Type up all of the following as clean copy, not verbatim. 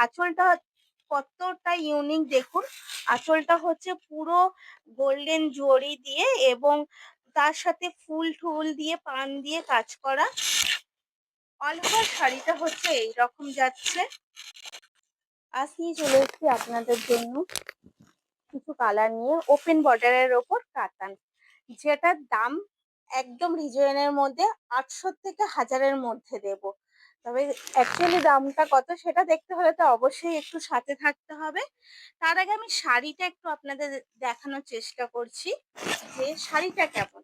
আঁচলটা কতটা ইউনিক দেখুন। আঁচলটা হচ্ছে পুরো গোল্ডেন জরি দিয়ে এবং তার সাথে ফুল টুল দিয়ে পান দিয়ে কাজ করা। অল ওভার শাড়িটা হচ্ছে এইরকম যাচ্ছে। আজ নিয়ে চলে এসেছি আপনাদের জন্য কিছু কালার নিয়ে ওপেন বর্ডারের ওপর কাতান, যেটার দাম একদম রিজনেবলের মধ্যে ৮০০ থেকে ১০০০-এর মধ্যে দেব। তবে অ্যাকচুয়ালি দামটা কত সেটা দেখতে হলে তো অবশ্যই একটু সাথে থাকতে হবে। তার আগে আমি শাড়িটা একটু আপনাদের দেখানোর চেষ্টা করছি যে শাড়িটা কেমন।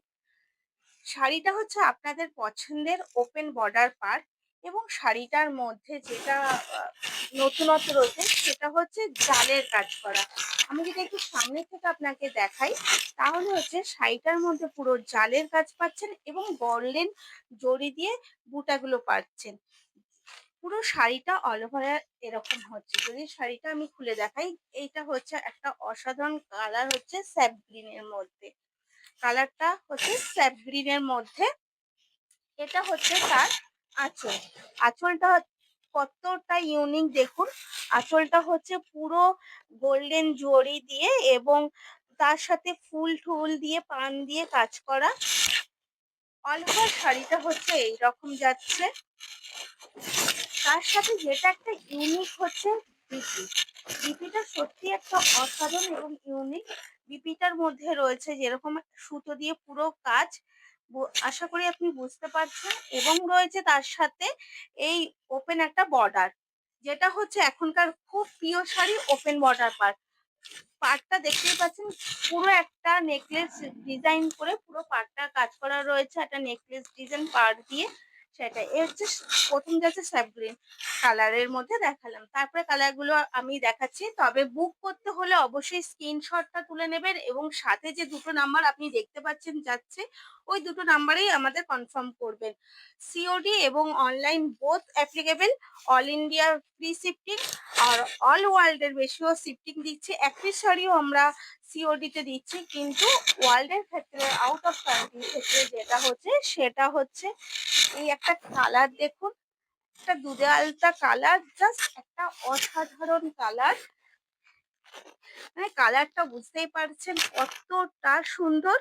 শাড়িটা হচ্ছে আপনাদের পছন্দের ওপেন বর্ডার পার এবং শাড়িটার মধ্যে যেটা নতুনত্ব রয়েছে সেটা হচ্ছে জালের কাজ করা। আমি যদি একটু সামনে থেকে আপনাকে দেখাই তাহলে হচ্ছে শাড়িটার মধ্যে পুরো জালের কাজ পাচ্ছেন এবং গোল্ডেন জরি দিয়ে বুটাগুলো পাচ্ছেন। পুরো শাড়িটা অল ওভার এরকম হচ্ছে। যদি শাড়িটা আমি খুলে দেখাই, এইটা হচ্ছে একটা অসাধারণ কালার, হচ্ছে স্যাপ গ্রিনের মধ্যে। কালারটা হচ্ছে স্যাপ গ্রিনের মধ্যে। এটা হচ্ছে তার আঁচল। আঁচলটা কতটা ইউনিক দেখুন। আঁচলটা হচ্ছে পুরো গোল্ডেন জরি দিয়ে এবং তার সাথে ফুল টুল দিয়ে পান দিয়ে কাজ করা। অল ওভার শাড়িটা হচ্ছে এইরকম যাচ্ছে। তার সাথে যেটা একটা ইউনিক হচ্ছে বিপি। বিপিটা সত্যি একটা অসাধারণ এবং ইউনিক। বিপিটার মধ্যে রয়েছে যেরকম সুতো দিয়ে পুরো কাজ, আশা করি আপনি বুঝতে পারছেন, এবং রয়েছে তার সাথে এই ওপেন একটা বর্ডার, যেটা হচ্ছে এখনকার খুব প্রিয় শাড়ি ওপেন বর্ডার পার্ট। পার্টটা দেখতেই পাচ্ছেন পুরো একটা নেকলেস ডিজাইন করে পুরো পার্টটা কাজ করা রয়েছে একটা নেকলেস ডিজাইন পার্ট দিয়ে। সেটা এ হচ্ছে প্রথম যাচ্ছে স্যাপ গ্রিন কালারের মধ্যে দেখালাম। তারপরে কালারগুলো আমি দেখাচ্ছি। তবে বুক করতে হলে অবশ্যই স্ক্রিনশটটা তুলে নেবেন এবং সাথে যে দুটো নাম্বার আপনি দেখতে পাচ্ছেন যাচ্ছে ওই দুটো নাম্বারেই আমাদের কনফার্ম করবেন। সিওডি এবং online both applicable. All India free shifting আর অল ওয়ার্ল্ডের বেশিও শিফটিং দিচ্ছি। একটি শাড়িও আমরা সিওডিতে দিচ্ছি, কিন্তু ওয়ার্ল্ডের ক্ষেত্রে আউট অফ কান্ট্রির ক্ষেত্রে যেটা হচ্ছে সেটা হচ্ছে এই একটা কালার দেখুন, একটা দুধে আলতা কালার, জাস্ট একটা অসাধারণ কালার। মানে কালারটা বুঝতেই পারছেন কতটা সুন্দর।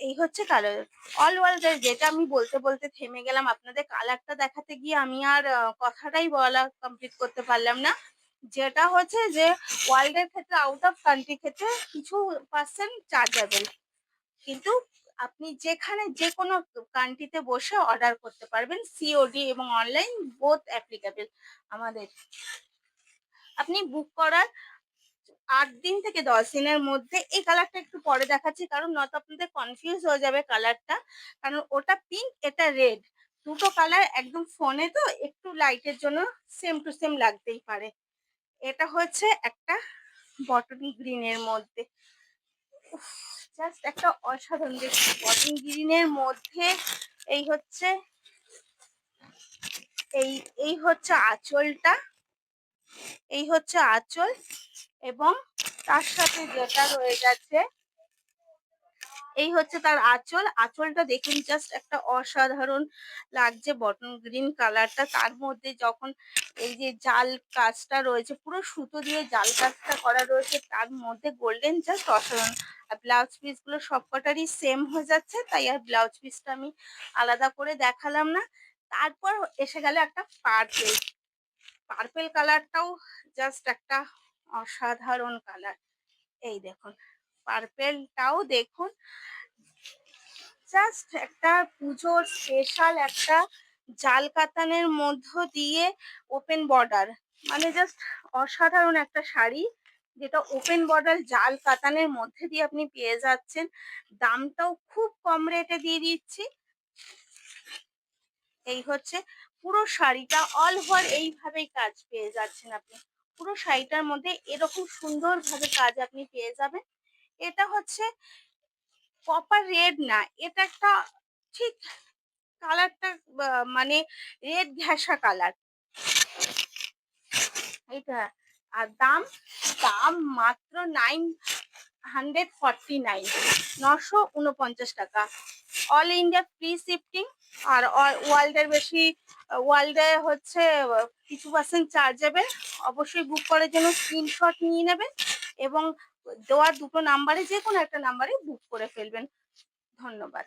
এই হচ্ছে কালার। অল ওয়ার্ল্ডের যেটা আমি বলতে বলতে থেমে গেলাম, আপনাদের কালারটা দেখাতে গিয়ে আমি আর কথাটাই বলা কমপ্লিট করতে পারলাম না। যেটা হচ্ছে যে ওয়ার্ল্ডের ক্ষেত্রে আউট অফ কান্ট্রি ক্ষেত্রে কিছু পার্সেন্ট চার্জেবল, কিন্তু আপনি যেখানে যে কোনো কান্ট্রিতে বসে অর্ডার করতে পারবেন। সিওডি এবং অনলাইন বোথ অ্যাপ্লিকেবল আমাদের। আপনি বুক করার ৮ দিন থেকে ১০ দিনের মধ্যে, এই কালারটা একটু পরে দেখাচ্ছি কারণ নয়তো আপনাদের কনফিউজ হয়ে যাবে কালারটা, কারণ ওটা পিঙ্ক এটা রেড, দুটো কালার একদম ফোনে তো একটু লাইটের জন্য সেম টু সেম লাগতেই পারে। এটা হচ্ছে একটা বটন গ্রিনের মধ্যে। জাস্ট একটা অসাধারণ দেখুন বটন গ্রিনের মধ্যে। এই হচ্ছে এই হচ্ছে আঁচলটা, এই হচ্ছে আঁচল এবং তার সাথে যেটা রয়ে গেছে এই হচ্ছে তার আঁচল। আঁচলটা দেখুন জাস্ট একটা অসাধারণ লাগছে বটন গ্রিন কালারটা। তার মধ্যে যখন এই যে জাল কাজটা রয়েছে পুরো সুতো দিয়ে জাল কাজটা করা রয়েছে তার মধ্যে গোল্ডেন, জাস্ট অসাধারণ। আর ব্লাউজ পিস গুলো সবকটারই সেম হয়ে যাচ্ছে, তাই আর ব্লাউজ পিসটা আমি আলাদা করে দেখালাম না। তারপর এসে গেল একটা পার্পেল। পার্পেল কালারটাও জাস্ট একটা অসাধারণ কালার। এই দেখুন পার্পেলটাও দেখুন, জাস্ট একটা পুজোর স্পেশাল একটা জাল কাতানের মধ্য দিয়ে ওপেন বর্ডার, মানে জাস্ট অসাধারণ একটা শাড়ি যেটা ওপেন বর্ডার জাল কাতানের মধ্যে দিয়ে আপনি পেয়ে যাচ্ছেন। দামটাও খুব কম রেটে দিয়ে দিচ্ছি। এই হচ্ছে পুরো শাড়িটা অল ওভার এইভাবেই কাজ পেয়ে যাচ্ছেন আপনি। পুরো শাড়িটার মধ্যে এরকম সুন্দরভাবে কাজ আপনি পেয়ে যাবেন। এটা হচ্ছে কপার রেড না, এটা একটা ঠিক কালারটা মানে রেড ঘেঁষা কালার এটা। আর দাম দাম মাত্র 949, 949 টাকা। All India free shifting. আর ওয়ার্ল্ডের বেশি ওয়ার্ল্ডে হচ্ছে কিছু পার্সেন্ট চার্জেবল। অবশ্যই বুক করার জন্য স্ক্রিনশট নিয়ে নেবেন এবং দেওয়া দুটো নাম্বারে যে কোনো একটা নাম্বারে বুক করে ফেলবেন। ধন্যবাদ।